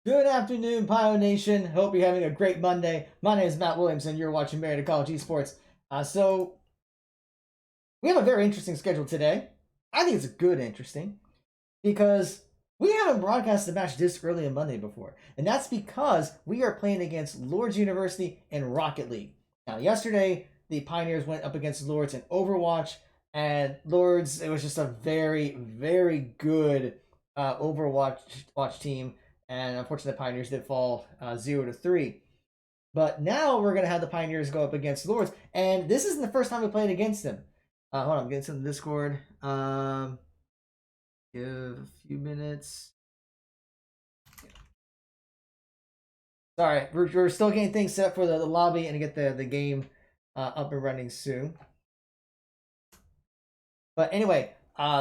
Good afternoon, Pio Nation. Hope you're having a great Monday. My name is Matt Williams, and you're watching Marietta College Esports. So we have a very interesting schedule today. I think it's a good interesting because we haven't broadcast a match this early on Monday before, and that's because we are playing against Lourdes University and Rocket League. Now, yesterday the Pioneers went up against Lourdes in Overwatch, and Lourdes it was just a very good Overwatch team, and unfortunately the Pioneers did fall 0-3. But now we're gonna have the Pioneers go up against Lourdes, and this isn't the first time we played against them. Hold on, I'm getting some Discord. Give a few minutes. Sorry, we're still getting things set for the lobby and to get the game up and running soon. But anyway,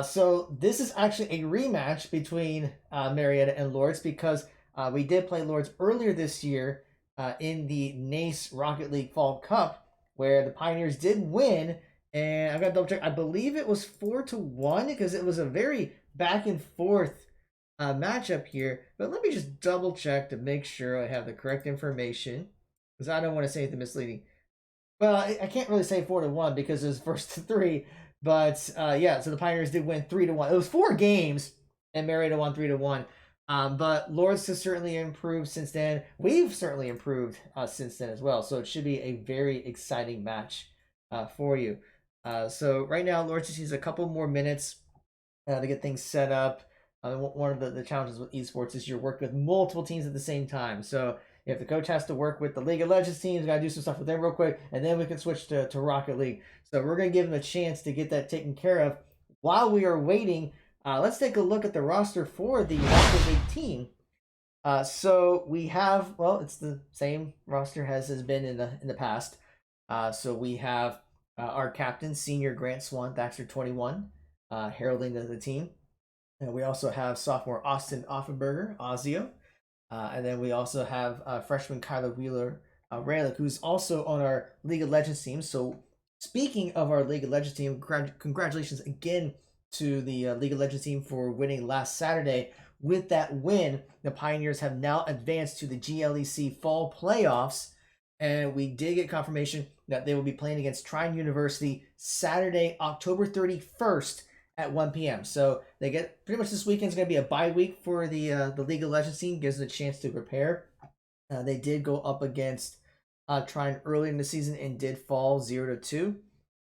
so this is actually a rematch between Marietta and Lourdes because we did play Lourdes earlier this year in the NACE Rocket League Fall Cup, where the Pioneers did win. And I've got to double check. I believe it was 4-1 because it was a very back and forth matchup here. But let me just double check to make sure I have the correct information because I don't want to say anything misleading. Well, I can't really say 4-1 because it was first to three. But yeah, so the Pioneers did win 3-1. It was 4 games, and Marietta won 3-1. But Lourdes has certainly improved since then. We've certainly improved since then as well. So it should be a very exciting match for you. So right now, Lourdes just needs a couple more minutes to get things set up. One of the challenges with esports is you're working with multiple teams at the same time. So if the coach has to work with the League of Legends teams, got to do some stuff with them real quick, and then we can switch to Rocket League. So we're going to give them a chance to get that taken care of. While we are waiting, let's take a look at the roster for the Rocket League team. So we have, well, it's the same roster as has been in the past. So we have our captain, senior Grant Swan, Thaxter 21, heralding the team. And we also have sophomore Austin Offenberger, Ozio. And then we also have freshman Kyler Wheeler Raylick, who's also on our League of Legends team. So speaking of our League of Legends team, congratulations again to the League of Legends team for winning last Saturday. With that win, the Pioneers have now advanced to the GLEC fall playoffs. And we did get confirmation that they will be playing against Trine University Saturday, October 31st at 1 p.m. So they get pretty much this weekend's going to be a bye week for the League of Legends team, gives them a chance to prepare. They did go up against Trine early in the season and did fall 0-2.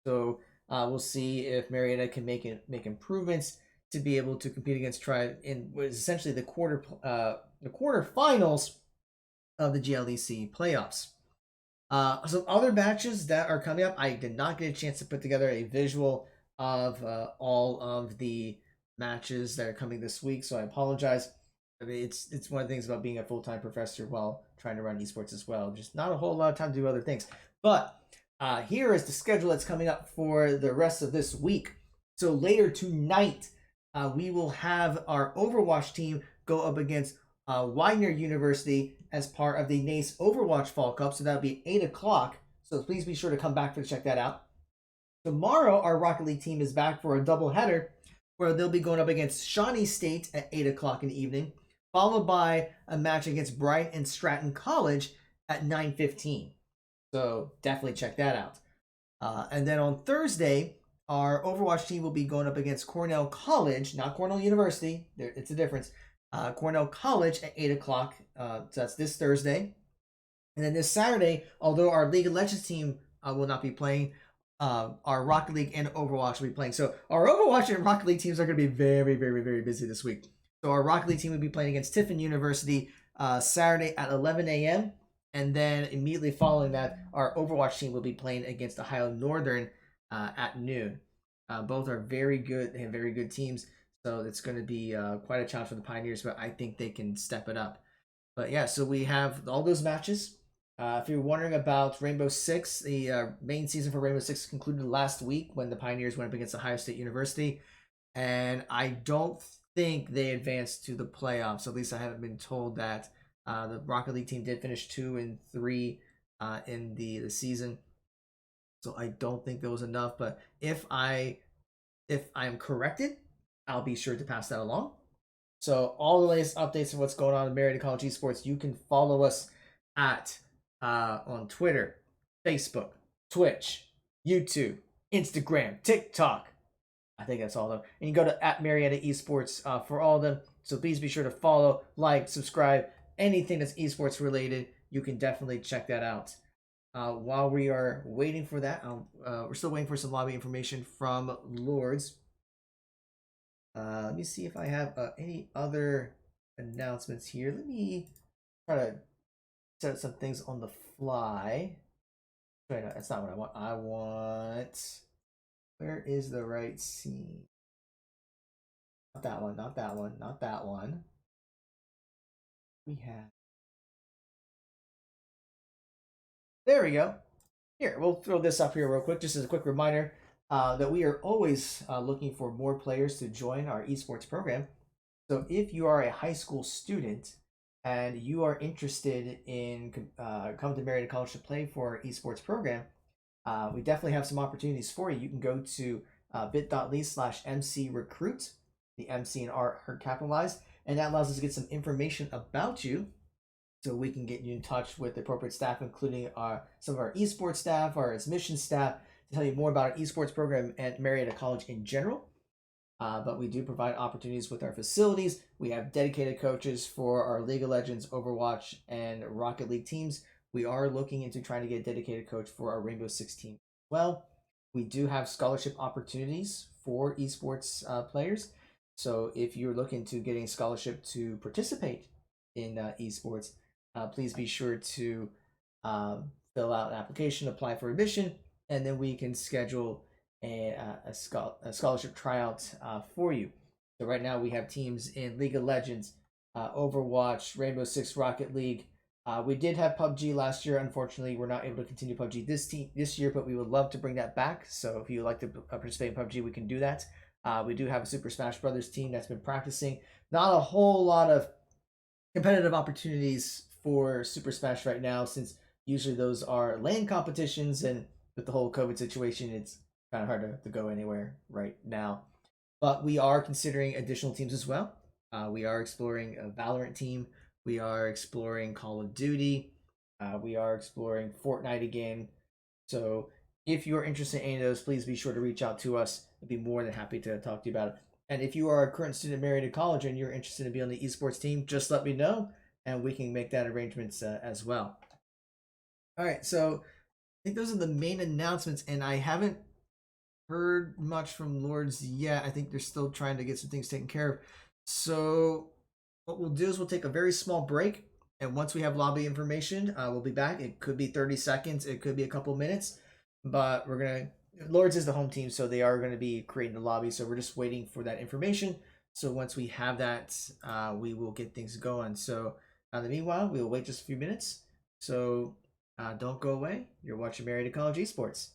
So we'll see if Marietta can make improvements to be able to compete against Trine in what is essentially the quarterfinals of the GLEC playoffs. Some other matches that are coming up, I did not get a chance to put together a visual of all of the matches that are coming this week, so I apologize. I mean, it's one of the things about being a full-time professor while trying to run esports as well. Just not a whole lot of time to do other things. But here is the schedule that's coming up for the rest of this week. So later tonight, we will have our Overwatch team go up against Widener University as part of the NACE Overwatch Fall Cup. So that'll be 8 o'clock. So please be sure to come back to check that out. Tomorrow, our Rocket League team is back for a doubleheader where they'll be going up against Shawnee State at 8 o'clock in the evening, followed by a match against Bryant and Stratton College at 9:15. So definitely check that out. And then on Thursday, our Overwatch team will be going up against Cornell College, not Cornell University. It's a difference. Cornell College at 8 o'clock. So that's this Thursday. And then this Saturday, although our League of Legends team will not be playing, our Rocket League and Overwatch will be playing. So our Overwatch and Rocket League teams are going to be very busy this week. So our Rocket League team will be playing against Tiffin University Saturday at 11 a.m. And then immediately following that, our Overwatch team will be playing against Ohio Northern at noon. Both are very good. They have very good teams. So it's going to be quite a challenge for the Pioneers, but I think they can step it up. But yeah, so we have all those matches. If you're wondering about Rainbow Six, the main season for Rainbow Six concluded last week when the Pioneers went up against Ohio State University. And I don't think they advanced to the playoffs. At least I haven't been told that. The Rocket League team did finish 2-3 in the season. So I don't think there was enough. But if I'm corrected, I'll be sure to pass that along. So all the latest updates of what's going on in Marietta College Esports, you can follow us at on Twitter, Facebook, Twitch, YouTube, Instagram, TikTok. I think that's all of them. And you go to at Marietta Esports for all of them. So please be sure to follow, like, subscribe, anything that's esports related. You can definitely check that out. While we are waiting for that, we're still waiting for some lobby information from Lourdes. Let me see if I have any other announcements here. Let me try to set up some things on the fly. Wait, no, that's not what I want. I want. Where is the right scene? Not that one, not that one, not that one. We have. There we go. Here, we'll throw this up here real quick, just as a quick reminder that we are always looking for more players to join our esports program. So if you are a high school student and you are interested in coming to Marietta College to play for our esports program, we definitely have some opportunities for you. You can go to bit.ly/MC recruit. The MC and R are capitalized, and that allows us to get some information about you so we can get you in touch with the appropriate staff, including some of our esports staff, our admissions staff, to tell you more about our esports program at Marietta College in general. But we do provide opportunities with our facilities. We have dedicated coaches for our League of Legends, Overwatch, and Rocket League teams. We are looking into trying to get a dedicated coach for our Rainbow Six team as well. We do have scholarship opportunities for esports players. So if you're looking to getting a scholarship to participate in esports, please be sure to fill out an application, apply for admission, and then we can schedule a scholarship tryout for you. So right now we have teams in League of Legends, Overwatch, Rainbow Six, Rocket League. We did have PUBG last year. Unfortunately, we're not able to continue PUBG this year, but we would love to bring that back. So if you would like to participate in PUBG, we can do that. We do have a Super Smash Brothers team that's been practicing. Not a whole lot of competitive opportunities for Super Smash right now, since usually those are LAN competitions, and with the whole COVID situation, it's kind of hard to go anywhere right now. But we are considering additional teams as well. We are exploring a Valorant team. We are exploring Call of Duty. We are exploring Fortnite again. So if you're interested in any of those, please be sure to reach out to us. I'd be more than happy to talk to you about it. And if you are a current student at Marietta College and you're interested to be on the esports team, just let me know and we can make that arrangements as well. All right, so I think those are the main announcements, and I haven't heard much from Lourdes yet. I think they're still trying to get some things taken care of. So what we'll do is we'll take a very small break, and once we have lobby information, we'll be back. It could be 30 seconds, it could be a couple minutes, but we're gonna. Lourdes is the home team, so they are going to be creating the lobby. So we're just waiting for that information. So once we have that, we will get things going. So in the meanwhile, we'll wait just a few minutes. So don't go away. You're watching Marietta College Esports.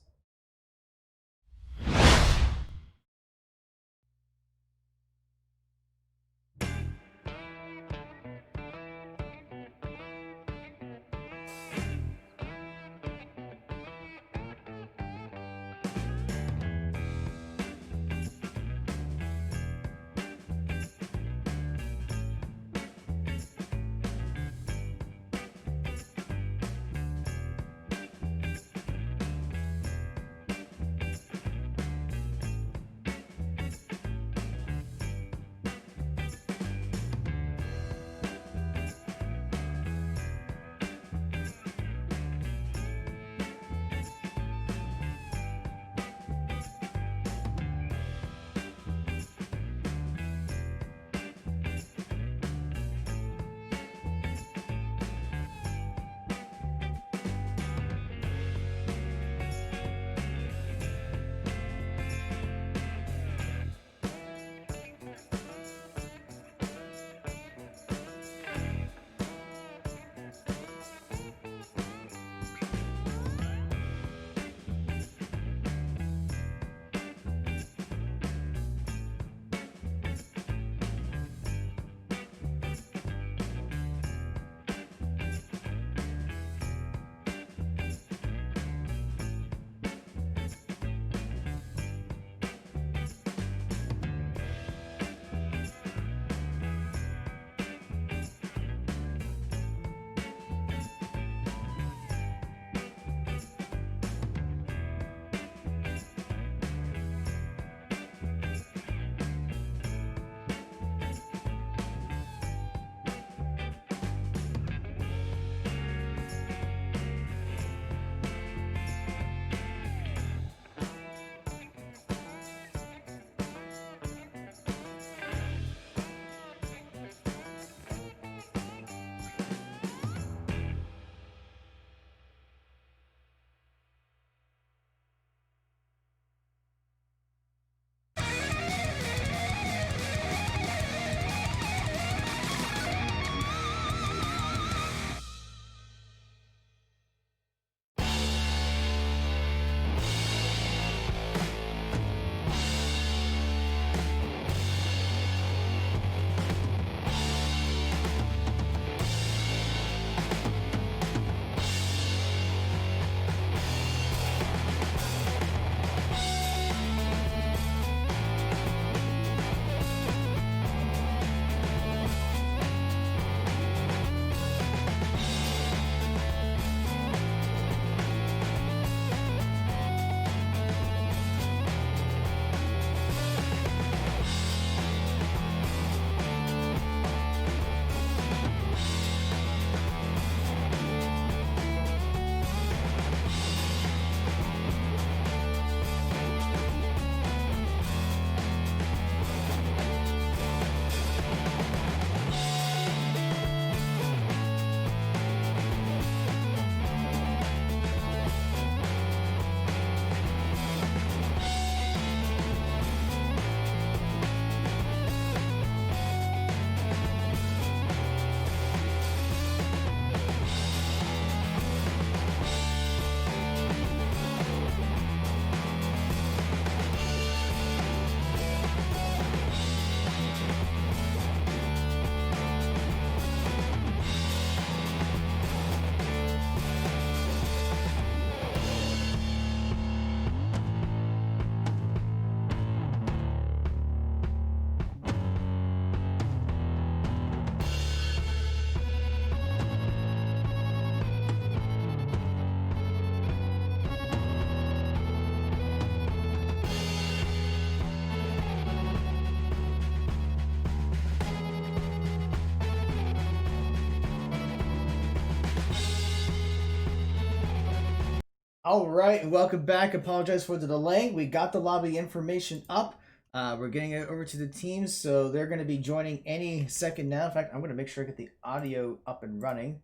All right, and welcome back. Apologize for the delay. We got the lobby information up. We're getting it over to the teams, so they're going to be joining any second now. In fact, I'm going to make sure I get the audio up and running.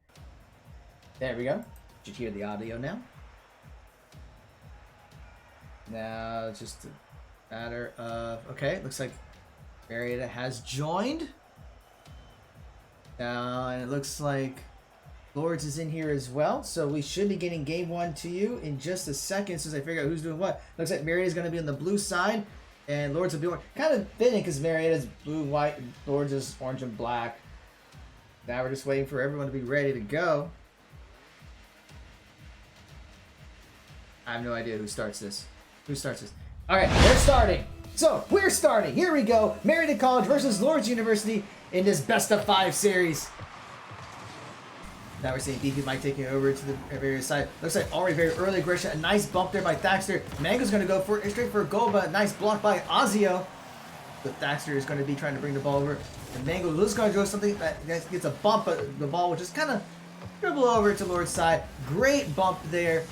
There we go. Did you hear the audio now? Now, it's just a matter of... Okay, looks like Marietta has joined. And it looks like Lourdes is in here as well. So we should be getting game one to you in just a second since I figure out who's doing what. Looks like Marietta is going to be on the blue side. And Lourdes will be orange. Kind of fitting because Marietta's blue, white, and Lourdes is orange and black. Now we're just waiting for everyone to be ready to go. I have no idea who starts this. Who starts this? All right, they're starting. So we're starting. Here we go. Marietta College versus Lourdes University in this best of 5 series. Now we're seeing Beefy Mike taking it over to the various side. Looks like already very early aggression. A nice bump there by Thaxter. Mango's going to go for it, straight for a goal, but a nice block by Ozio. But Thaxter is going to be trying to bring the ball over. And Mango is going to go something that gets a bump, but the ball will just kind of dribble over to Lourdes' side. Great bump there.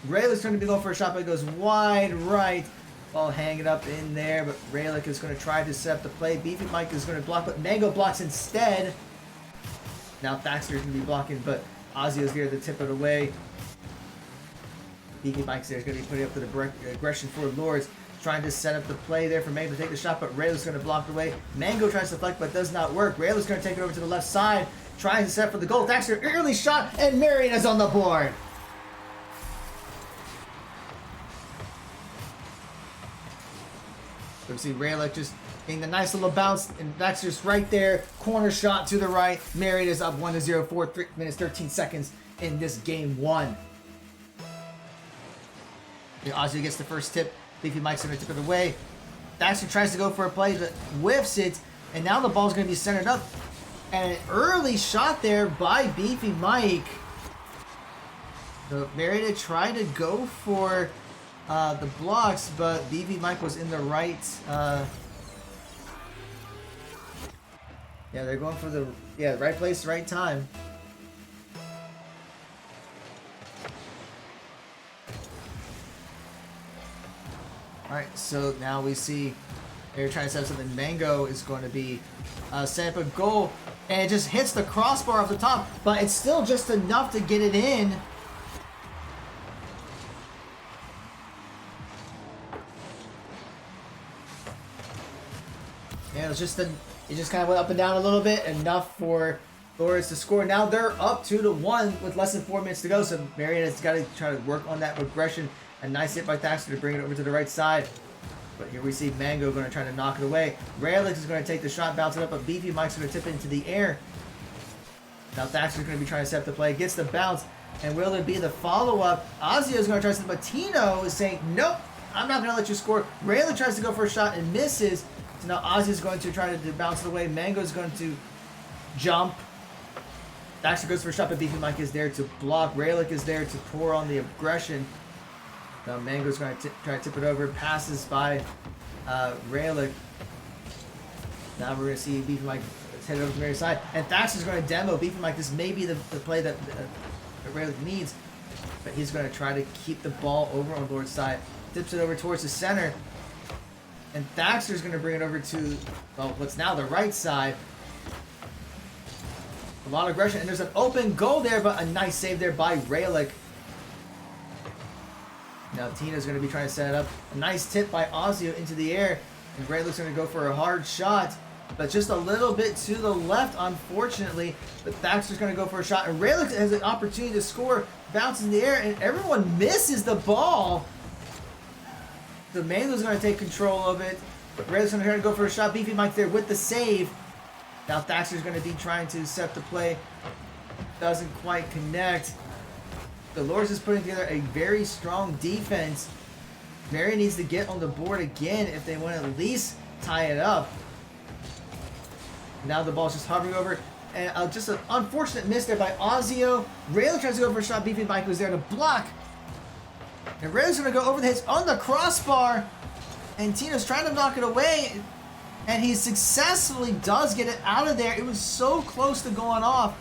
Raylick's going to be going for a shot, but it goes wide right. Ball hanging up in there, but Raylick is going to try to set up the play. Beefy Mike is going to block, but Mango blocks instead. Now Thaxter is going to be blocking, but Ozio's here to tip it away. Beefy Mike's there is going to be putting up the aggression for Lourdes. Trying to set up the play there for Mango to take the shot, but Raylick's going to block it away. Mango tries to deflect, but does not work. Raylick's going to take it over to the left side. Trying to set up for the goal. Thaxter early shot, and Marietta's on the board. So we see Raylick just getting the nice little bounce, and that's just right there. Corner shot to the right. Marietta's up 1-0 for 3 minutes 13 seconds in this game 1. Ozzy gets the first tip. Beefy Mike's going to tip it away. Thaxter tries to go for a play, but whiffs it, and now the ball's going to be centered up. And an early shot there by Beefy Mike. So Marietta tried to go for the blocks, but Beefy Mike was in the right. Yeah, they're going for the right place, right time. All right, so now we see they're trying to set up something. Mango is going to be set up a goal, and it just hits the crossbar off the top, but it's still just enough to get it in. Yeah, it just kind of went up and down a little bit, enough for Lourdes to score. Now they're up 2-1 with less than 4 minutes to go, so Marietta's got to try to work on that aggression. A nice hit by Thaxter to bring it over to the right side. But here we see Mango going to try to knock it away. Raylick is going to take the shot, bounce it up, but Beefy Mike's going to tip it into the air. Now Thaxter's going to be trying to set up the play, gets the bounce, and will there be the follow-up? Ozio is going to try to set, but Tino is saying, nope, I'm not going to let you score. Raylick tries to go for a shot and misses. So now Ozzy is going to try to bounce it away. Mango is going to jump. Thaxter goes for a shot, but Beefy Mike is there to block. Raylick is there to pour on the aggression. Now Mango's going to try to tip it over. Passes by Raylick. Now we're going to see Beefy Mike head over to the Mary's side. And Thaxter's going to demo Beefy Mike. This may be the play that Raylick needs. But he's going to try to keep the ball over on Lourdes' side. Tips it over towards the center. And Thaxter's going to bring it over to, well, what's now the right side. A lot of aggression. And there's an open goal there, but a nice save there by Raylick. Now Tina's going to be trying to set it up. A nice tip by Ozio into the air. And Raylick's going to go for a hard shot. But just a little bit to the left, unfortunately. But Thaxter's going to go for a shot. And Raylick has an opportunity to score. Bounces in the air. And everyone misses the ball. So Mango's going to take control of it. But Raylick's going to go for a shot. Beefy Mike there with the save. Now Thaxter's going to be trying to set the play. Doesn't quite connect. The Lourdes is putting together a very strong defense. Marietta needs to get on the board again if they want to at least tie it up. Now the ball's just hovering over. And just an unfortunate miss there by Ozio. Raylick tries to go for a shot. Beefy Mike was there to block. And Raylick's going to go over the hits on the crossbar. And Tino's trying to knock it away. And he successfully does get it out of there. It was so close to going off.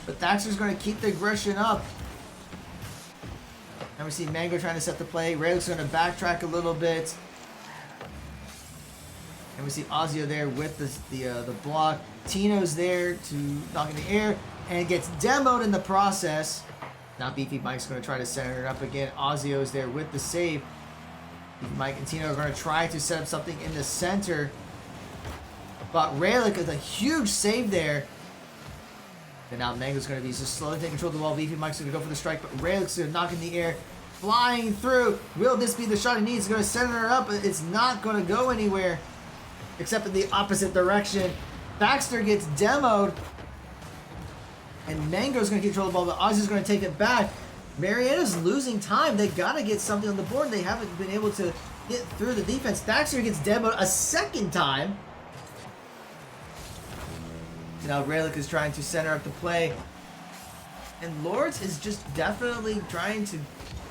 But Thaxter's going to keep the aggression up. And we see Mango trying to set the play. Rayleig's going to backtrack a little bit. And we see Ozio there with the block. Tino's there to knock in the air and gets demoed in the process. Now Beefy Mike's going to try to center it up again. Ozio's there with the save. Beefy Mike and Tino are going to try to set up something in the center. But Rayleigh with a huge save there. And now Mango's going to be just slowly taking control of the ball. Beefy Mike's going to go for the strike, but Rayleigh's going to knock in the air. Flying through. Will this be the shot he needs? He's going to center it up, but it's not going to go anywhere. Except in the opposite direction. Baxter gets demoed. And Mango's going to control the ball, but Ozzy's going to take it back. Marietta's losing time. They got to get something on the board. They haven't been able to get through the defense. Baxter gets demoed a second time. Now Rayleigh is trying to center up the play. And Lourdes is just definitely trying to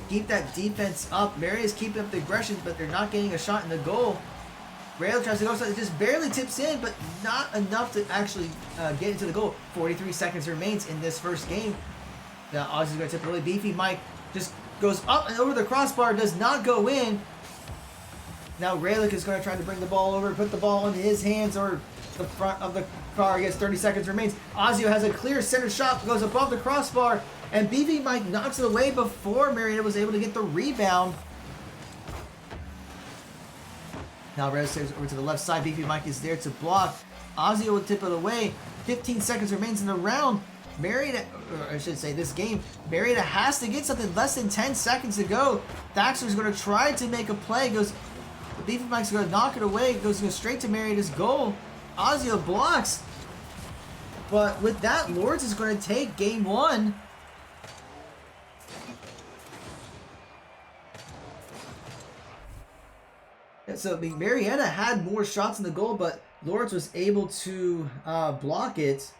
keep that defense up. Marietta's keeping up the aggression, but they're not getting a shot in the goal. Rayleigh tries to go, so it just barely tips in, but not enough to actually get into the goal. 43 seconds remains in this first game. Now Ozzy's going to tip it really. Beefy Mike just goes up and over the crossbar, does not go in. Now Rayleigh is going to try to bring the ball over, put the ball into his hands or the front of the car. I guess 30 seconds remains. Ozio has a clear center shot, goes above the crossbar, and Beefy Mike knocks it away before Marietta was able to get the rebound. Now Rayleigh saves over to the left side. Beefy Mike is there to block. Ozio will tip it away. 15 seconds remains in the round. Marietta, or I should say this game, Marietta has to get something. Less than 10 seconds to go. Thaxter's going to try to make a play. Beefy Mike's going to knock it away. Goes straight to Marietta's goal. Ozio blocks. But with that, Lourdes is going to take game one. And so Marietta had more shots in the goal, but Lourdes was able to block it.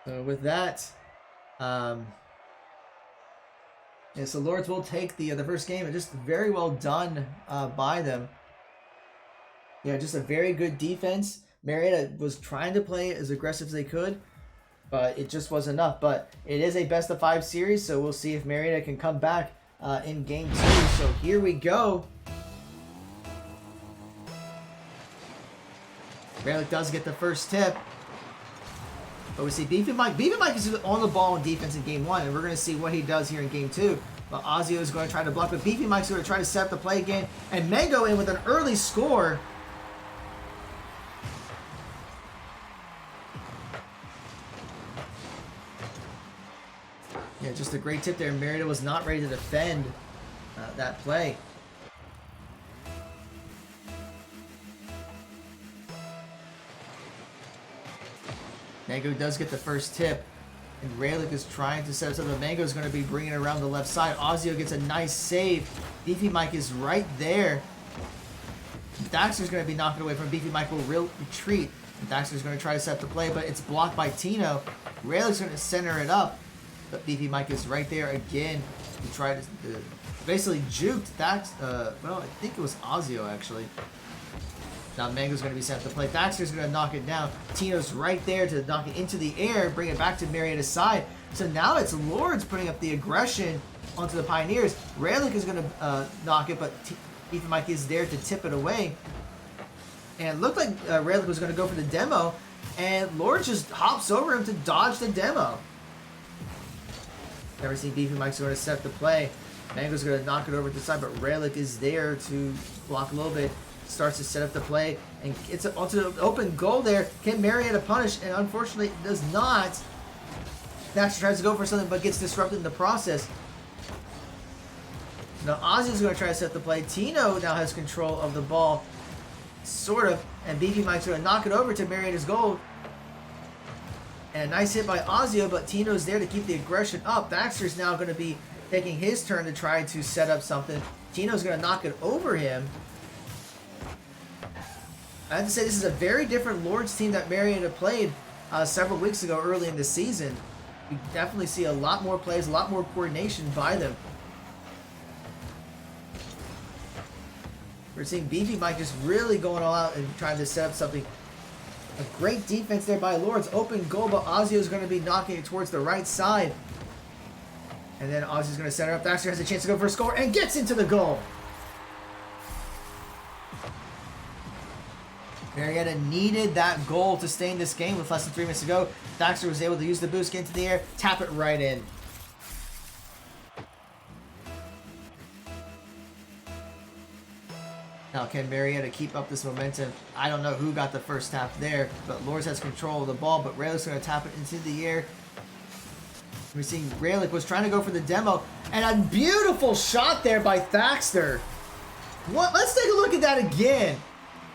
So with that, yeah, so Lourdes will take the first game, and just very well done by them. Yeah, just a very good defense. Marietta was trying to play as aggressive as they could, but it just wasn't enough. But it is a best of 5 series, so we'll see if Marietta can come back in game 2. So here we go. Rayleigh does get the first tip. But we see Beefy Mike. Beefy Mike is on the ball in defense in game 1, and we're going to see what he does here in game 2. But Ozio is going to try to block, but Beefy Mike's going to try to set up the play again. And Mango in with an early score. Yeah, just a great tip there. Marietta was not ready to defend that play. Mango does get the first tip, and Rayleigh is trying to set us up. But Mango is going to be bringing it around the left side. Ozio gets a nice save. Beefy Mike is right there. Daxter's going to be knocking away from Beefy Mike. Will retreat. And Daxter's going to try to set up the play, but it's blocked by Tino. Rayleigh's going to center it up, but Beefy Mike is right there again. He tried to basically juked Dax. Well, I think it was Ozio actually. Now Mango's going to be sent to play. Daxter's going to knock it down. Tino's right there to knock it into the air, bring it back to Marietta's side. So now it's Lourdes putting up the aggression onto the Pioneers. Rayleigh is going to knock it, but Beefy Mike is there to tip it away. And it looked like Rayleigh was going to go for the demo, and Lourdes just hops over him to dodge the demo. Never seen Beefy Mike's going to set the play. Mango's going to knock it over to the side, but Rayleigh is there to block a little bit. Starts to set up the play, and it's onto an open goal there. Can Marietta punish? And unfortunately, it does not. Daxter tries to go for something, but gets disrupted in the process. Now Ozzy's going to try to set the play. Tino now has control of the ball, sort of, and Beefy Mike's going to knock it over to Marietta's goal. And a nice hit by Ozio, but Tino's there to keep the aggression up. Daxter's now going to be taking his turn to try to set up something. Tino's going to knock it over him. I have to say, this is a very different Lourdes team that Marietta played several weeks ago early in the season. You definitely see a lot more plays, a lot more coordination by them. We're seeing Beefy Mike just really going all out and trying to set up something. A great defense there by Lourdes. Open goal, but Ozio is going to be knocking it towards the right side. And then Ozzy's going to center up. Thaxter has a chance to go for a score and gets into the goal. Marietta needed that goal to stay in this game with less than 3 minutes to go. Thaxter was able to use the boost, get into the air, tap it right in. Now, can Marietta keep up this momentum? I don't know who got the first tap there, but Lourdes has control of the ball, but Raylick's going to tap it into the air. We're seeing Raylick was trying to go for the demo, and a beautiful shot there by Thaxter. What? Let's take a look at that again.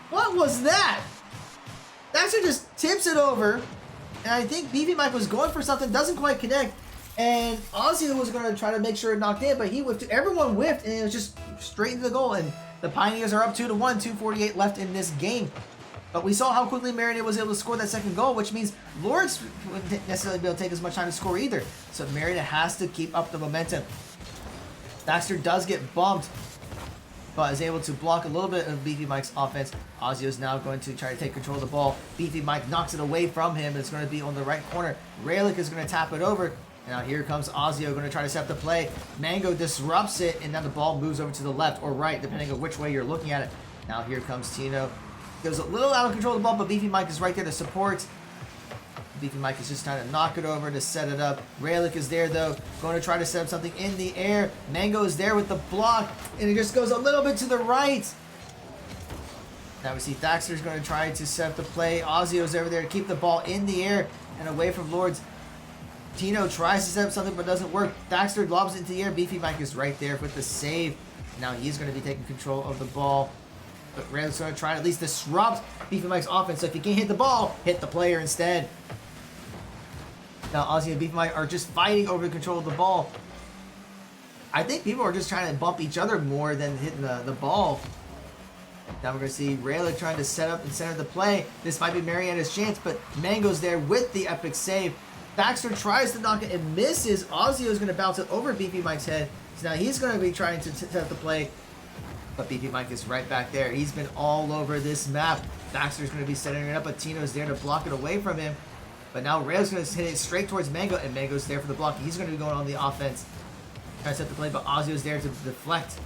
What was that? Thaxter just tips it over, and I think Beefy Mike was going for something, doesn't quite connect, and Ozzy was going to try to make sure it knocked in, but he whiffed. Everyone whiffed, and it was just straight into the goal, and the Pioneers are up 2-1, 2:48 left in this game. But we saw how quickly Marietta was able to score that second goal, which means Lourdes wouldn't necessarily be able to take as much time to score either. So Marietta has to keep up the momentum. Thaxter does get bumped, but is able to block a little bit of Beefy Mike's offense. Ozio is now going to try to take control of the ball. Beefy Mike knocks it away from him. It's going to be on the right corner. Raylick is going to tap it over. Now here comes Ozio going to try to set up the play. Mango disrupts it, and now the ball moves over to the left or right, depending on which way you're looking at it. Now here comes Tino. Goes a little out of control of the ball, but Beefy Mike is right there to support. Beefy Mike is just trying to knock it over to set it up. Raylick is there, though, going to try to set up something in the air. Mango is there with the block, and it just goes a little bit to the right. Now we see Thaxter is going to try to set up the play. Ozio's over there to keep the ball in the air and away from Lourdes. Tino tries to set up something, but doesn't work. Thaxter lobs it into the air. Beefy Mike is right there with the save. Now he's going to be taking control of the ball. But Raylick's going to try to at least disrupt Beefy Mike's offense. So if you can't hit the ball, hit the player instead. Now Ozzy and Beefy Mike are just fighting over the control of the ball. I think people are just trying to bump each other more than hitting the ball. Now we're going to see Raylick trying to set up and center the play. This might be Marietta's chance, but Mango's there with the epic save. Thaxter tries to knock it and misses. Ozzy is going to bounce it over Beefy Mike's head. So now he's going to be trying to set up the play. But Beefy Mike is right back there. He's been all over this map. Thaxter's going to be setting it up, but Tino's there to block it away from him. But now Ray's going to hit it straight towards Mango, and Mango's there for the block. He's going to be going on the offense. Trying to set the play, but Ozio's there to deflect.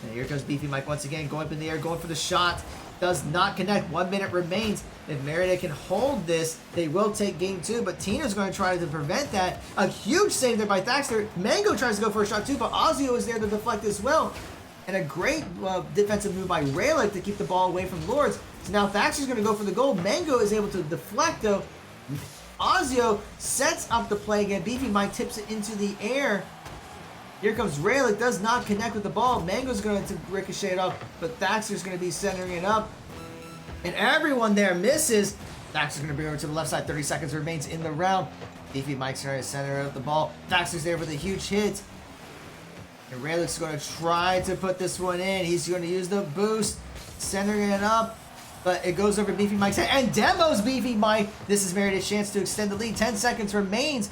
And here comes Beefy Mike once again, going up in the air, going for the shot. Does not connect. 1 minute remains. If Marietta can hold this, they will take game 2, but Tina's going to try to prevent that. A huge save there by Thaxter. Mango tries to go for a shot too, but Ozio is there to deflect as well. And a great defensive move by Raylick to keep the ball away from Lourdes. So now Thaxter's going to go for the goal. Mango is able to deflect though. Ozio sets up the play again. Beefy Mike tips it into the air. Here comes Raylick, does not connect with the ball. Mango's going to ricochet it up, but Thaxter's going to be centering it up. And everyone there misses. Thaxter's going to bring over to the left side. 30 seconds remains in the round. Beefy Mike's trying to center up the ball. Thaxter's there with a huge hit. And Raylick's going to try to put this one in. He's going to use the boost, centering it up. But it goes over Beefy Mike's head. And demos Beefy Mike. This is Marietta's chance to extend the lead. 10 seconds remains.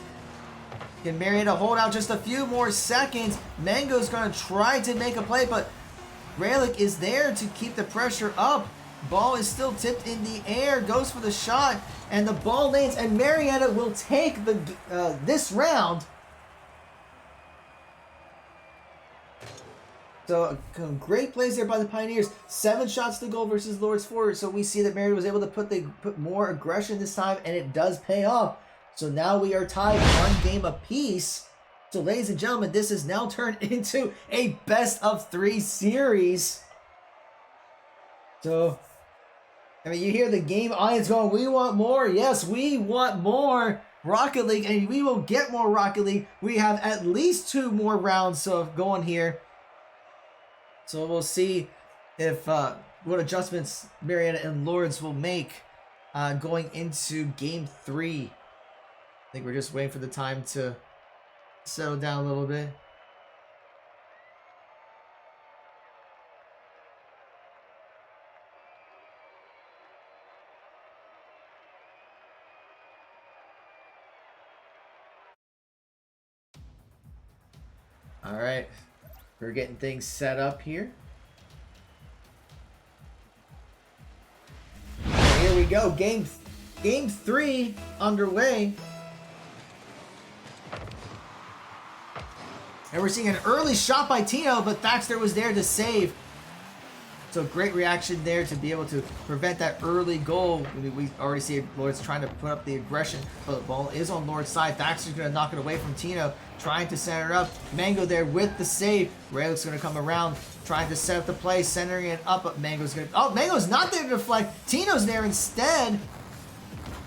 Can Marietta hold out just a few more seconds? Mango's going to try to make a play, but Raylick is there to keep the pressure up. Ball is still tipped in the air, goes for the shot, and the ball lands, and Marietta will take the this round. So great plays there by the Pioneers. 7 shots to goal versus Lourdes 4. So we see that Marietta was able to put more aggression this time, and it does pay off. So now we are tied 1 game apiece. So ladies and gentlemen, this has now turned into a best of 3 series. So, I mean, you hear the game audience going, we want more. Yes, we want more Rocket League, and we will get more Rocket League. We have at least 2 more rounds of going here. So we'll see if what adjustments Marietta and Lourdes will make going into game 3. I think we're just waiting for the time to settle down a little bit. All right, we're getting things set up here. here we go. Game 3 underway. And we're seeing an early shot by Tino, but Thaxter was there to save. So great reaction there to be able to prevent that early goal. We already see Lourdes trying to put up the aggression, but the ball is on Lourdes' side. Thaxter's going to knock it away from Tino, trying to center it up. Mango there with the save. Raylick's going to come around, trying to set up the play, centering it up, but Mango's going to... Oh, Mango's not there to deflect. Tino's there instead.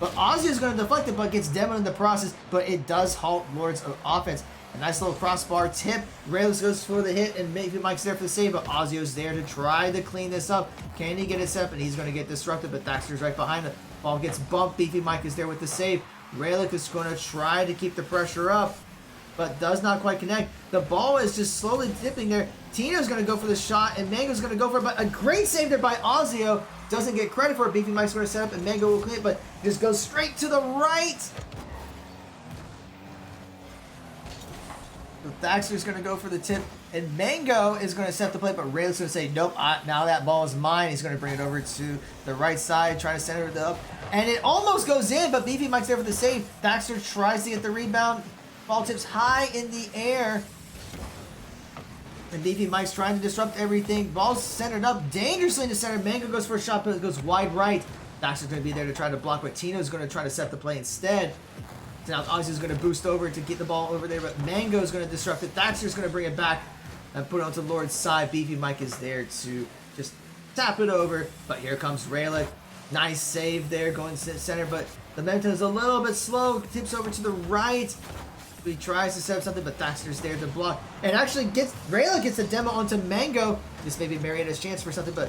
But Ozzy's going to deflect it, but gets demoed in the process, but it does halt Lourdes' offense. A nice little crossbar tip. Raylick goes for the hit, and maybe Mike's there for the save, but Ozzy's there to try to clean this up. Can he get it set up? And he's going to get disrupted, but Thaxter's right behind him. Ball gets bumped. Beefy Mike is there with the save. Raylick is going to try to keep the pressure up, but does not quite connect. The ball is just slowly dipping there. Tino's going to go for the shot, and Mango's going to go for it, but a great save there by Ozzy. Doesn't get credit for it. Beefy Mike's going to set up, and Mango will clean it, but just goes straight to the right. So Thaxter's going to go for the tip, and Mango is going to set the play, but Raylick's going to say, nope, now that ball is mine. He's going to bring it over to the right side, trying to center it up, and it almost goes in, but Beefy Mike's there for the save. Thaxter tries to get the rebound. Ball tips high in the air, and Beefy Mike's trying to disrupt everything. Ball's centered up dangerously in the center. Mango goes for a shot, but it goes wide right. Thaxter's going to be there to try to block, but Tino's going to try to set the play instead. So now Ozzy's going to boost over to get the ball over there, but Mango's going to disrupt it. Thaxter's going to bring it back and put it onto Lourdes' side. Beefy Mike is there to just tap it over, but here comes Raylick. Nice save there going to center, but the momentum is a little bit slow. Tips over to the right. He tries to set up something, but Thaxter's there to block. And actually Raylick gets the demo onto Mango. This may be Marietta's chance for something, but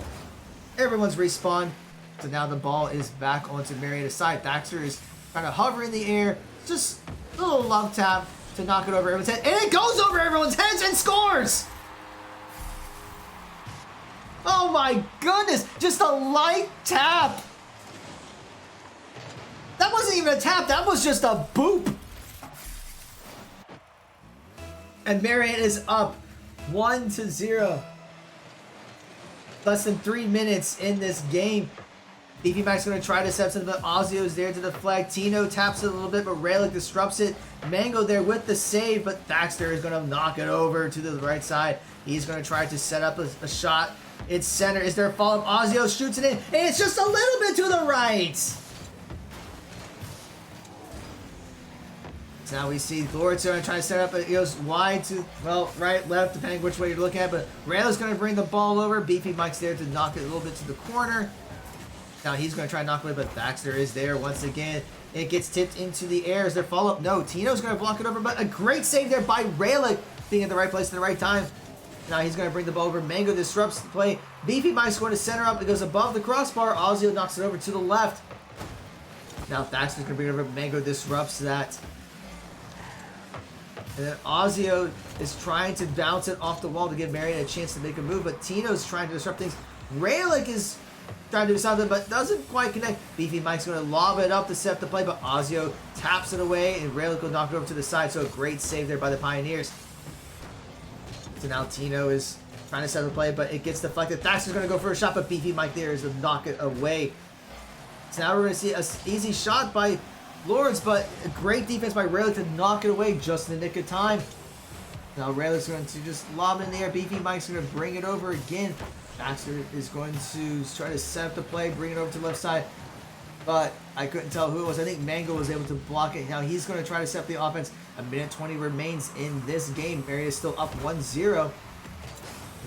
everyone's respawned. So now the ball is back onto Marietta's side. Thaxter is trying to hover in the air. Just a little love tap to knock it over everyone's head. And it goes over everyone's heads and scores! Oh my goodness! Just a light tap! That wasn't even a tap, that was just a boop! And Marietta is up 1-0. Less than 3 minutes in this game. Beefy Mike's going to try to set something, but Ozzy is there to deflect. Tino taps it a little bit, but Raylick disrupts it. Mango there with the save, but Thaxter is going to knock it over to the right side. He's going to try to set up a shot. It's center. Is there a follow-up? Ozzy shoots it in, and it's just a little bit to the right. So now we see Lourdes trying to set up, but it goes wide to, well, right, left, depending which way you're looking at. But Raylick's going to bring the ball over. Beefy Mike's there to knock it a little bit to the corner. Now he's going to try to knock it away, but Thaxter is there once again. It gets tipped into the air. Is there follow-up? No. Tino's going to block it over, but a great save there by Raylick, being at the right place at the right time. Now he's going to bring the ball over. Mango disrupts the play. Beefy Mike's going to center up. It goes above the crossbar. Ozzy knocks it over to the left. Now Thaxter's going to bring it over. Mango disrupts that. And then Ozzy is trying to bounce it off the wall to give Marietta a chance to make a move, but Tino's trying to disrupt things. Raylick is trying to do something, but doesn't quite connect. Beefy Mike's going to lob it up to set the play, but Ozzy taps it away, and Raylick will knock it over to the side, so a great save there by the Pioneers. So now Tino is trying to set the play, but it gets deflected. Thaxter's going to go for a shot, but Beefy Mike there is to knock it away. So now we're going to see an easy shot by Lourdes, but a great defense by Raylick to knock it away just in the nick of time. Now Raylick's going to just lob it in the air. Beefy Mike's going to bring it over again. Thaxter is going to try to set up the play, bring it over to the left side, but I couldn't tell who it was. I think Mango was able to block it. Now he's going to try to set up the offense. A minute 20 remains in this game. Marietta is still up 1-0.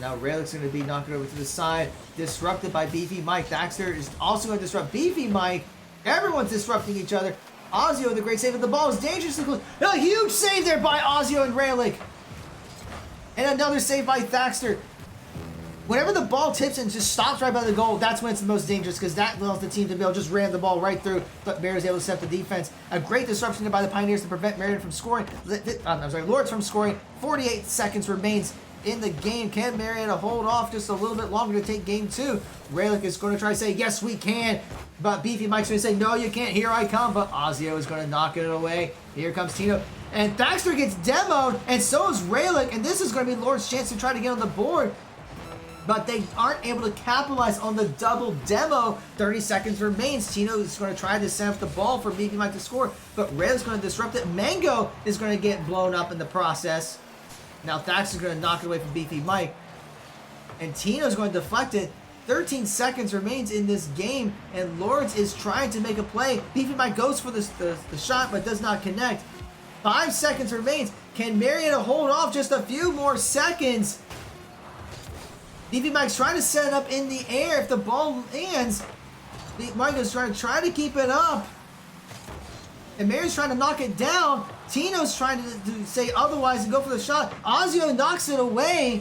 Now Raylick's going to be knocking over to the side, disrupted by Beefy Mike. Thaxter is also going to disrupt Beefy Mike. Everyone's disrupting each other. Ozzy with a great save, but the ball is dangerously close. A huge save there by Ozzy and Raylick. And another save by Thaxter. Whenever the ball tips and just stops right by the goal, that's when it's the most dangerous, because that allows the team to be able to just ram the ball right through, but Marietta is able to set the defense. A great disruption by the Pioneers to prevent Marietta from scoring. Lourdes from scoring. 48 seconds remains in the game. Can Marietta hold off just a little bit longer to take game 2? Raylick is going to try to say, yes, we can. But Beefy Mike's going to say, no, you can't. Here I come. But Ozzy is going to knock it away. Here comes Tino. And Thaxter gets demoed, and so is Raylick. And this is going to be Lourdes' chance to try to get on the board. but they aren't able to capitalize on the double demo. 30 seconds remains. Tino is going to try to set up the ball for Beefy Mike to score, but Ray's going to disrupt it. Mango is going to get blown up in the process. Now Thax is going to knock it away from Beefy Mike, and Tino's going to deflect it. 13 seconds remains in this game, and Lourdes is trying to make a play. Beefy Mike goes for the shot, but does not connect. 5 seconds remains. Can Marietta hold off just a few more seconds? Beefy Mike's trying to set it up in the air. If the ball lands, Mike is trying to keep it up. And Marietta's trying to knock it down. Tino's trying to say otherwise and go for the shot. Ozio knocks it away.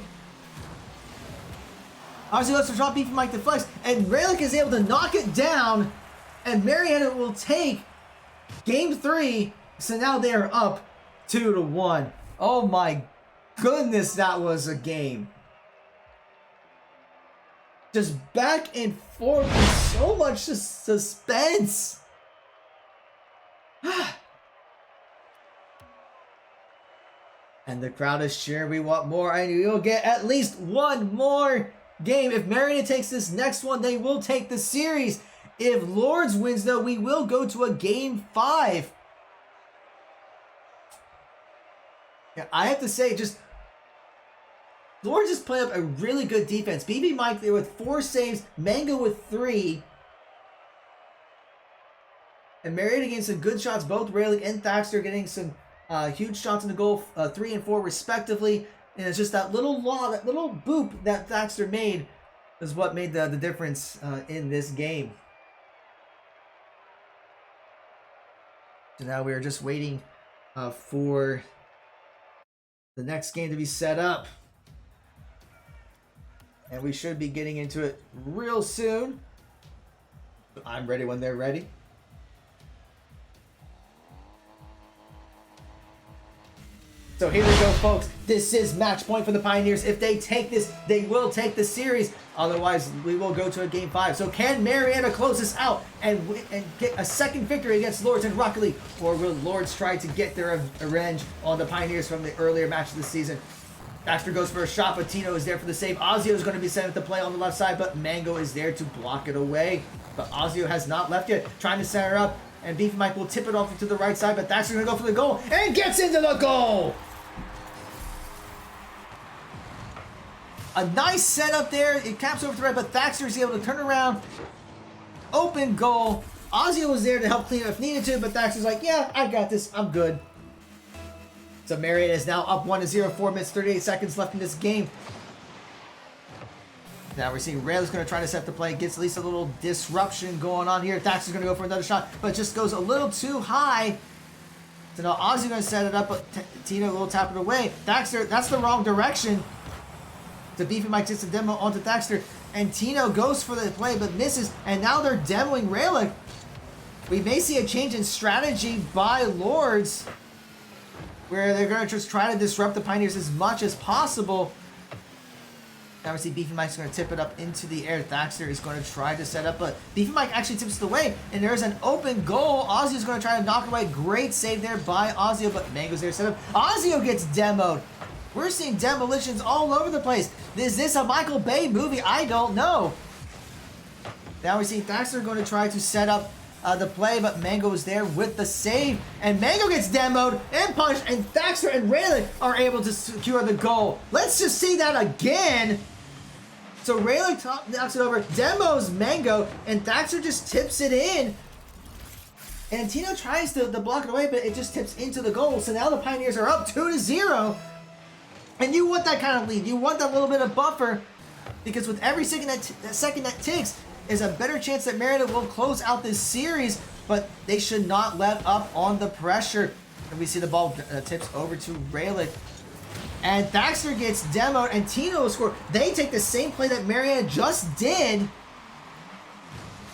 Ozzy lets the shot. Beefy Mike deflects, and Relic is able to knock it down, and Marietta will take game 3. So now they are up 2-1. Oh my goodness, that was a game. Just back and forth with so much suspense. And the crowd is cheering. We want more, and we will get at least one more game. If Marietta takes this next one, they will take the series. If Lourdes wins, though, we will go to a game 5. Yeah, I have to say, Lourdes just played up a really good defense. BB Mike there with 4 saves, Mango with 3. And Marietta getting some good shots. Both Rayleigh and Thaxter getting some huge shots in the goal, 3 and 4 respectively. And it's just that little boop that Thaxter made is what made the difference in this game. So now we are just waiting for the next game to be set up. And we should be getting into it real soon. I'm ready when they're ready. So here we go, folks. This is match point for the Pioneers. If they take this, they will take the series. Otherwise, we will go to a game 5. So can Marietta close this out and get a second victory against Lourdes in Rocket League? Or will Lourdes try to get their revenge on the Pioneers from the earlier match of the season? Baxter goes for a shot, but Tino is there for the save. Ozio is going to be sent at the play on the left side, but Mango is there to block it away. But Ozio has not left yet, trying to center up. And Beefy Mike will tip it off to the right side, but Baxter's going to go for the goal, and gets into the goal! A nice setup there. It caps over to the right, but Thaxter is able to turn around. Open goal. Ozio was there to help clean it if needed to, but Thaxter's like, yeah, I got this. I'm good. So Marietta is now up 1-0, 4 minutes, 38 seconds left in this game. Now we're seeing Rayleigh's going to try to set the play. Gets at least a little disruption going on here. Thaxter's going to go for another shot, but just goes a little too high. So now Ozio going to set it up, but Tino will tap it away. Thaxter, that's the wrong direction. So Beefy Mike gets a demo onto Thaxter, and Tino goes for the play but misses, and now they're demoing Rayleigh. We may see a change in strategy by Lourdes, where they're going to just try to disrupt the Pioneers as much as possible. Now we see Beefy Mike's going to tip it up into the air. Thaxter is going to try to set up, but Beefy Mike actually tips it away, and there's an open goal. Ozio's going to try to knock it away. Great save there by Ozio, but Mango's there to set up. Ozio gets demoed. We're seeing demolitions all over the place. Is this a Michael Bay movie? I don't know. Now we see Thaxter going to try to set up the play, but Mango is there with the save. And Mango gets demoed and punched, and Thaxter and Rayleigh are able to secure the goal. Let's just see that again. So Rayleigh knocks it over, demos Mango, and Thaxter just tips it in. And Tino tries to block it away, but it just tips into the goal. So now the Pioneers are up 2-0. And you want that kind of lead. You want that little bit of buffer, because with every second that ticks is a better chance that Marietta will close out this series, but they should not let up on the pressure. And we see the ball tips over to Rayleigh. And Thaxter gets demoed, and Tino will score. They take the same play that Marietta just did.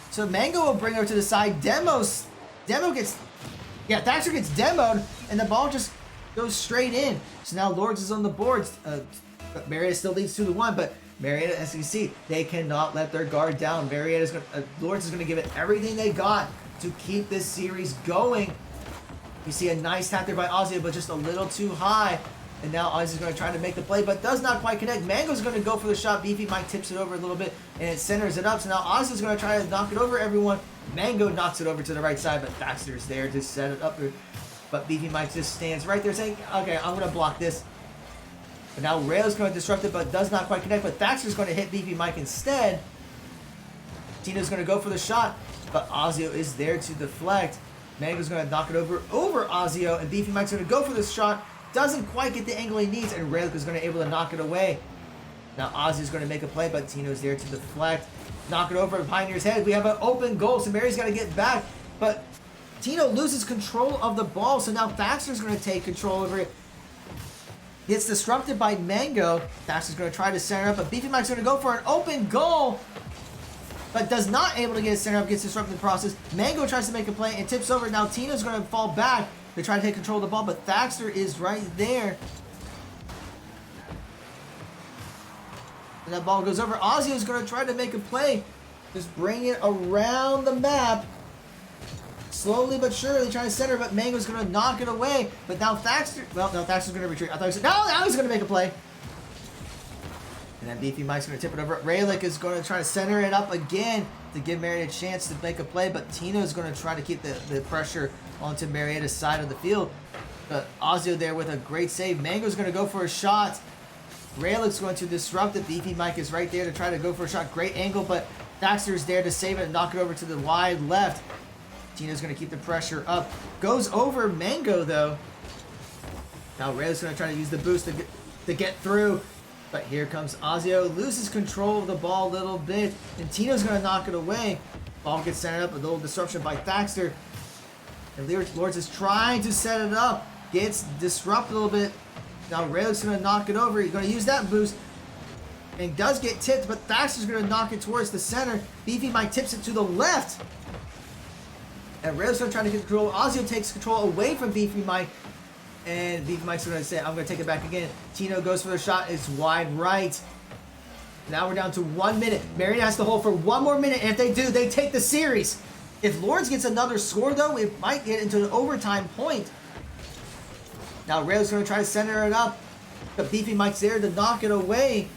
So Mango will bring her to the side. Thaxter gets demoed, and the ball just goes straight in. So now Lourdes is on the boards. But Marietta still leads 2-1, but Marietta, as you see, they cannot let their guard down. Lourdes is going to give it everything they got to keep this series going. You see a nice tap there by Ozio, but just a little too high. And now Ozzy's going to try to make the play, but does not quite connect. Mango's going to go for the shot. Beefy Mike tips it over a little bit, and it centers it up. So now Ozzy's going to try to knock it over everyone. Mango knocks it over to the right side, but Thaxter's there to set it up. But Beefy Mike just stands right there saying, okay, I'm going to block this. But now Rayo's going to disrupt it, but does not quite connect. But Thaxter's going to hit Beefy Mike instead. Tino's going to go for the shot, but Ozio is there to deflect. Mango's going to knock it over Ozio, and Beefy Mike's going to go for the shot. Doesn't quite get the angle he needs, and Raylick is going to be able to knock it away. Now Ozzy's going to make a play, but Tino's there to deflect. Knock it over Pioneer's head. We have an open goal, so Mary's got to get back. But Tino loses control of the ball, so now Thaxter's going to take control over it. Gets disrupted by Mango. Thaxter's going to try to center up, but Beefy Mike's going to go for an open goal, but does not able to get it center up, gets disrupted in the process. Mango tries to make a play and tips over. Now Tino's going to fall back. They try to take control of the ball, but Thaxter is right there. And that ball goes over. Ozzy is going to try to make a play. Just bring it around the map. Slowly but surely trying to center, but Mango's going to knock it away. But now Thaxter, well, no, Thaxter's going to retreat. I thought he said, no, now he's going to make a play. And then Beefy Mike's going to tip it over. Raylick is going to try to center it up again to give Marietta a chance to make a play, but Tino's going to try to keep the pressure onto Marietta's side of the field. But Ozio there with a great save. Mango's going to go for a shot. Raylick's going to disrupt it. Beefy Mike is right there to try to go for a shot. Great angle, but Thaxter's there to save it and knock it over to the wide left. Tino's going to keep the pressure up. Goes over Mango, though. Now Raylick's going to try to use the boost to get through. But here comes Ozio. Loses control of the ball a little bit. And Tino's going to knock it away. Ball gets centered up. A little disruption by Thaxter. And Lourdes is trying to set it up. Gets disrupted a little bit. Now Raylick's going to knock it over. He's going to use that boost. And does get tipped, but Thaxter's going to knock it towards the center. Beefy Mike tips it to the left. And Raylick's going to try to get control. Ozio takes control away from Beefy Mike. And Beefy Mike's going to say, I'm going to take it back again. Tino goes for the shot. It's wide right. Now we're down to 1 minute. Marietta has to hold for 1 more minute. And if they do, they take the series. If Lourdes gets another score, though, it might get into an overtime point. Now Raylick's going to try to center it up. But Beefy Mike's there to knock it away.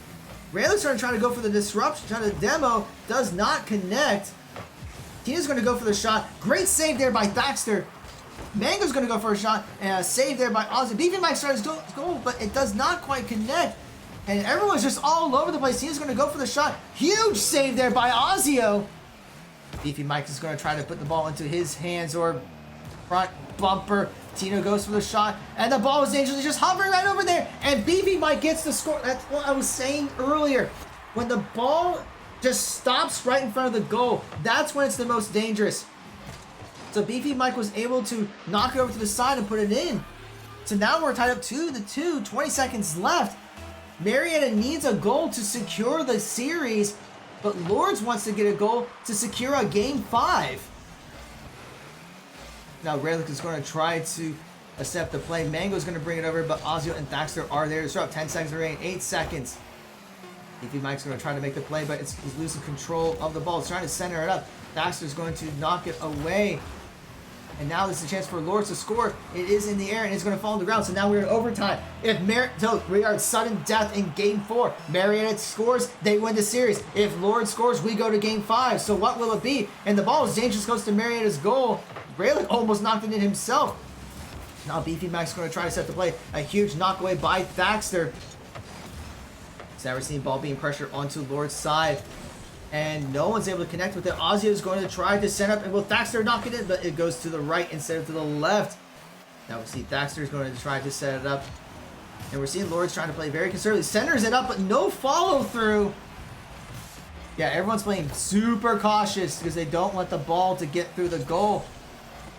Raylick's going to try to go for the disruption, trying to demo. Does not connect. Tino's going to go for the shot. Great save there by Thaxter. Mango's going to go for a shot. And a save there by Ozzy. Beefy Mike tries to go, but it does not quite connect. And everyone's just all over the place. Tino's going to go for the shot. Huge save there by Ozio. Beefy Mike is going to try to put the ball into his hands or front bumper. Tino goes for the shot, and the ball is dangerously just hovering right over there, and Beefy Mike gets the score. That's what I was saying earlier. When the ball just stops right in front of the goal, that's when it's the most dangerous. So Beefy Mike was able to knock it over to the side and put it in. So now we're tied up 2-2, 20 seconds left. Marietta needs a goal to secure the series, but Lourdes wants to get a goal to secure a Game 5. Now Raylick is going to try to accept the play. Mango's going to bring it over, but Ozio and Thaxter are there to disrupt. 10 seconds remaining, 8 seconds. Beefy Mike's going to try to make the play, but he's losing control of the ball. He's trying to center it up. Thaxter's going to knock it away. And now this is a chance for Lourdes to score. It is in the air, and it's going to fall on the ground. So now we're in overtime. So we are at sudden death in Game 4. Marietta scores, they win the series. If Lourdes scores, we go to Game 5. So what will it be? And the ball is dangerous, goes to Marietta's goal. Raylick almost knocked it in himself. Now Beefy Mike's going to try to set the play. A huge knockaway by Thaxter. So now we're seeing ball being pressured onto Lourdes' side. And no one's able to connect with it. Ozzy is going to try to set up, and will Thaxter knock it in? But it goes to the right instead of to the left. Now we see Thaxter is going to try to set it up. And we're seeing Lourdes trying to play very conservatively. Centers it up, but no follow through. Yeah, everyone's playing super cautious because they don't want the ball to get through the goal.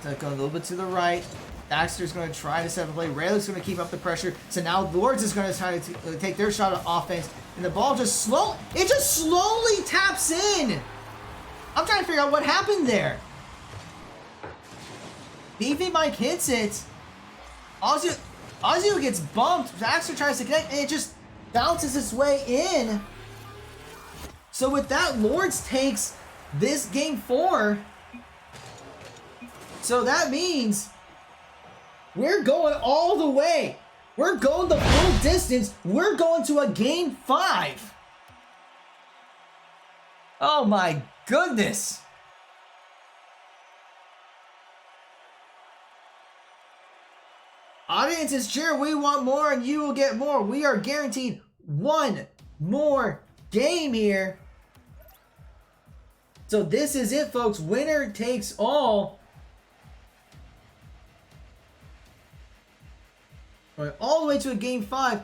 So going a little bit to the right. Thaxter's going to try to set up a play. Raylick's going to keep up the pressure. So now Lourdes is going to try to take their shot of offense. And the ball just slowly taps in. I'm trying to figure out what happened there. Beefy Mike hits it. Ozzy gets bumped. Thaxter tries to connect, and it just bounces its way in. So with that, Lourdes takes this Game 4. So that means we're going all the way. We're going the full distance. We're going to a game 5. Oh my goodness. Audiences cheer, we want more and you will get more. We are guaranteed one more game here. So this is it, folks. Winner takes all. Going all the way to a game 5.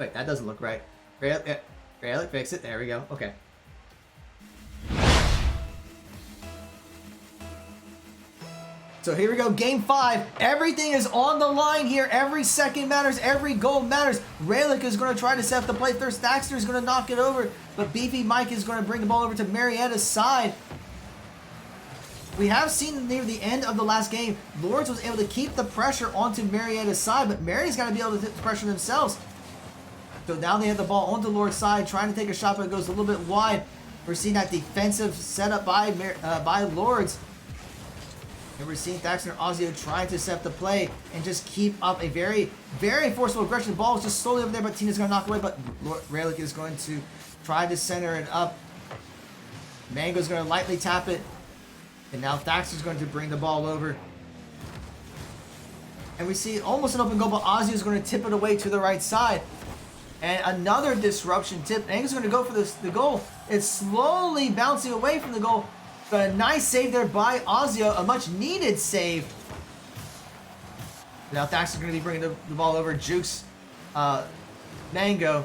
Wait, that doesn't look right. Rayleigh, fix it. There we go. Okay. So here we go, game 5. Everything is on the line here. Every second matters. Every goal matters. Rayleigh is going to try to set up the play. Thirstaxter is going to knock it over, but Beefy Mike is going to bring the ball over to Marietta's side. We have seen near the end of the last game, Lourdes was able to keep the pressure onto Marietta's side, but Marietta's got to be able to pressure themselves. So now they have the ball onto Lourdes' side, trying to take a shot, but it goes a little bit wide. We're seeing that defensive setup by Lourdes. And we're seeing Thaxter and Ozio trying to set the play and just keep up a very, very forceful aggression. The ball is just slowly over there, but Tina's going to knock away, but Rayleigh is going to try to center it up. Mango's going to lightly tap it. And now Thaxter's going to bring the ball over. And we see almost an open goal, but Ozio is going to tip it away to the right side. And another disruption tip. Mango's going to go for the goal. It's slowly bouncing away from the goal. But a nice save there by Ozio, a much needed save. Now Thaxter's going to be bringing the ball over. Jukes Mango.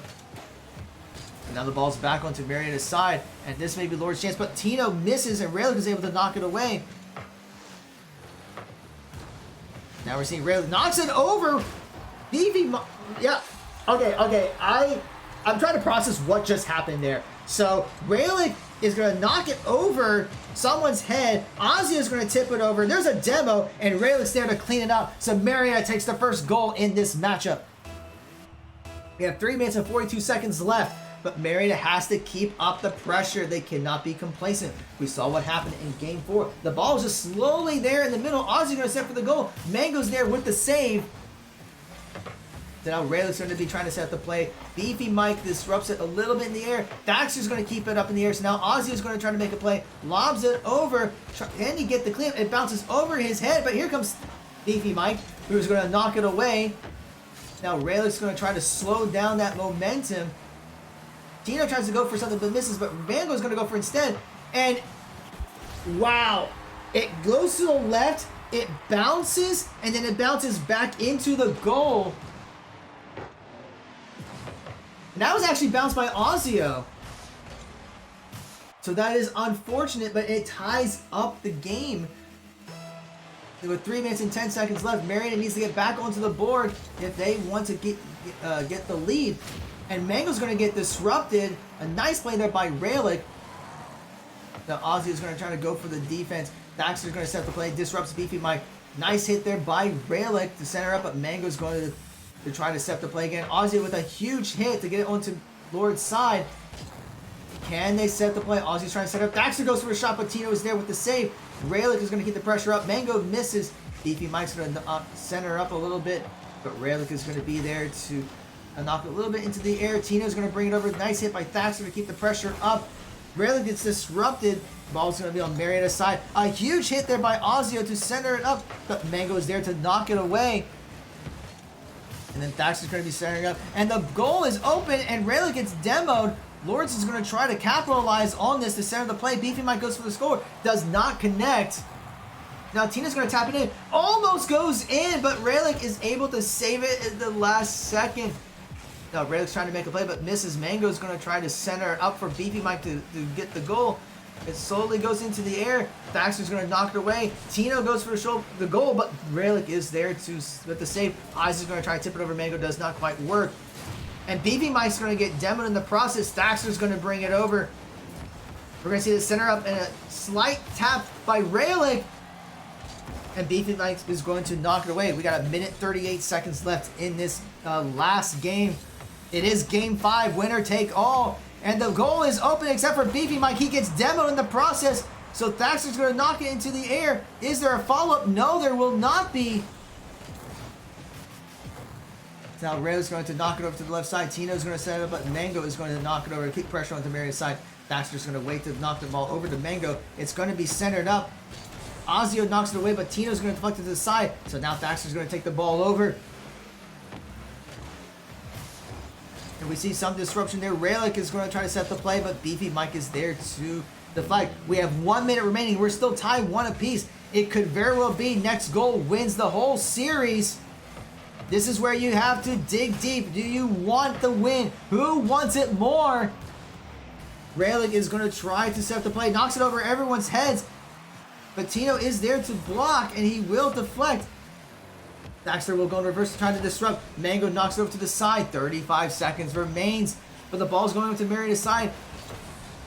And now the ball's back onto Marietta's side. And this may be Lourdes' chance, but Tino misses and Rayleigh is able to knock it away. Now we're seeing Rayleigh knocks it over. Beefy, yeah. Okay. I'm trying to process what just happened there. So Rayleigh is going to knock it over someone's head. Ozzy is going to tip it over. There's a demo, and Rayleigh's there to clean it up. So Marietta takes the first goal in this matchup. We have 3 minutes and 42 seconds left, but Marietta has to keep up the pressure. They cannot be complacent. We saw what happened in Game 4. The ball was just slowly there in the middle. Ozzy going to set for the goal. Mango's there with the save. So now Rayleigh's going to be trying to set up the play. Beefy Mike disrupts it a little bit in the air. Thaxter's going to keep it up in the air. So now Ozzy is going to try to make a play. Lobs it over. Can he get the clean? It bounces over his head, but here comes Beefy Mike, who's going to knock it away. Now Rayleigh's going to try to slow down that momentum. Tino tries to go for something but misses, but Mango's going to go for instead. And wow, it goes to the left, it bounces, and then it bounces back into the goal. And that was actually bounced by Ozio. So that is unfortunate, but it ties up the game. With 3 minutes and 10 seconds left, Marietta needs to get back onto the board if they want to get the lead. And Mango's going to get disrupted. A nice play there by Rayleigh. Now Ozzy is going to try to go for the defense. Thaxter's going to set the play, disrupts Beefy Mike. Nice hit there by Rayleigh to center up, but Mango's going to try to set the play again. Ozzy with a huge hit to get it onto Lourdes' side. Can they set the play? Ozzy's trying to set up. Thaxter goes for a shot, but Tino is there with the save. Rayleigh is going to keep the pressure up. Mango misses. Beefy Mike's going to center up a little bit, but Rayleigh is going to be there to knock it a little bit into the air. Tino's going to bring it over. Nice hit by Thaxter to keep the pressure up. Rayleigh gets disrupted. Ball's going to be on Marietta's side. A huge hit there by Ozio to center it up, but Mango is there to knock it away. And then Thaxter's going to be centering up. And the goal is open, and Rayleigh gets demoed. Lourdes is going to try to capitalize on this to center the play. Beefy Mike goes for the score. Does not connect. Now Tina's going to tap it in. Almost goes in, but Rayleigh is able to save it at the last second. Now Rayleigh's trying to make a play, but misses. Mango's going to try to center it up for Beefy Mike to get the goal. It slowly goes into the air. Thaxter's going to knock it away. Tino goes for the goal, but Rayleigh is there with the save. Isaac's going to try to tip it over. Mango does not quite work. And Beefy Mike's going to get demoed in the process. Thaxter's going to bring it over. We're going to see the center up and a slight tap by Rayleigh. And Beefy Mike is going to knock it away. We got 1:38 seconds left in this last game. It is Game 5, winner take all. And the goal is open except for Beefy Mike. He gets demoed in the process. So Thaxter's going to knock it into the air. Is there a follow-up? No, there will not be. Now Ray's going to knock it over to the left side. Tino's going to set it up, but Mango is going to knock it over, keep pressure onto Marietta's side. Baxter's going to wait to knock the ball over to Mango. It's going to be centered up. Ozio knocks it away, but Tino's going to deflect it to the side. So now Baxter's going to take the ball over. And we see some disruption there. Raylick is going to try to set the play, but Beefy Mike is there to deflect. We have 1 minute remaining. We're still tied 1 apiece. It could very well be next goal wins the whole series. This is where you have to dig deep. Do you want the win? Who wants it more? Raylick is going to try to set the play. Knocks it over everyone's heads. But Tino is there to block, and he will deflect. Baxter will go in reverse to try to disrupt. Mango knocks it over to the side. 35 seconds remains. But the ball's going over to Marietta's side.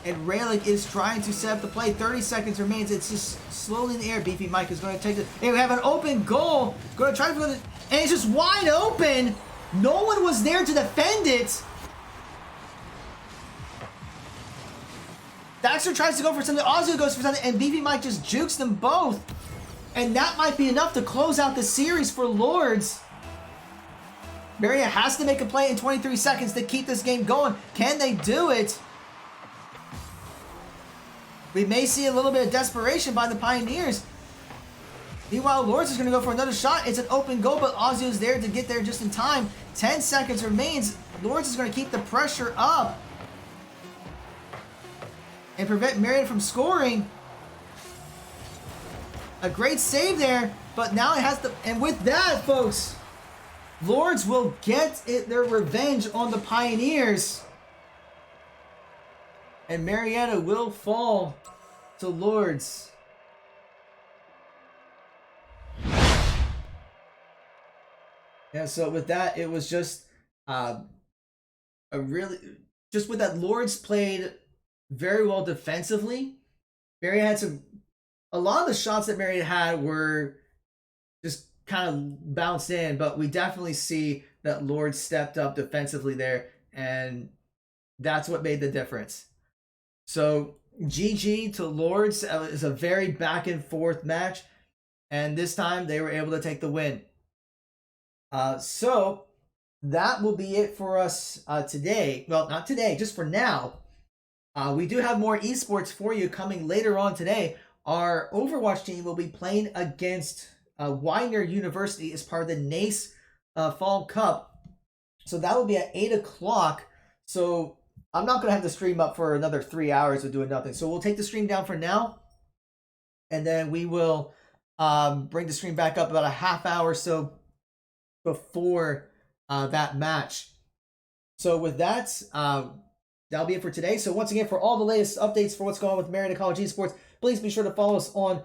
And Raylick is trying to set up the play. 30 seconds remains. It's just slowly in the air. Beefy Mike is going to take it. And we have an open goal. Going to try to... And it's just wide open. No one was there to defend it. Baxter tries to go for something. Ozio goes for something. And Beefy Mike just jukes them both. And that might be enough to close out the series for Lourdes. Marietta has to make a play in 23 seconds to keep this game going. Can they do it? We may see a little bit of desperation by the Pioneers. Meanwhile, Lourdes is going to go for another shot. It's an open goal, but Ozio's there to get there just in time. 10 seconds remains. Lourdes is going to keep the pressure up and prevent Marietta from scoring. A great save there, but now it has to... And with that, folks, Lourdes will get their revenge on the Pioneers. And Marietta will fall to Lourdes. Yeah, so with that, it was just with that, Lourdes played very well defensively. Marietta had a lot of the shots that Marietta had were just kind of bounced in, but we definitely see that Lourdes stepped up defensively there, and that's what made the difference. So GG to Lourdes. Is a very back and forth match, and this time they were able to take the win. So that will be it for us today. Well, not today, just for now. We do have more esports for you coming later on today. Our Overwatch team will be playing against Lourdes University as part of the NACE Fall Cup. So that will be at 8 o'clock. So I'm not going to have the stream up for another 3 hours of doing nothing. So we'll take the stream down for now. And then we will bring the stream back up about a half hour or so before that match. So with that, that'll be it for today. So once again, for all the latest updates for what's going on with Marietta College Esports, please be sure to follow us on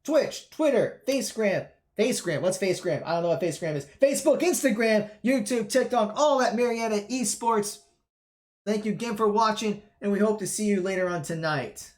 Twitch, Twitter, Facegram. What's Facegram? I don't know what Facegram is. Facebook, Instagram, YouTube, TikTok, all at Marietta Esports. Thank you again for watching, and we hope to see you later on tonight.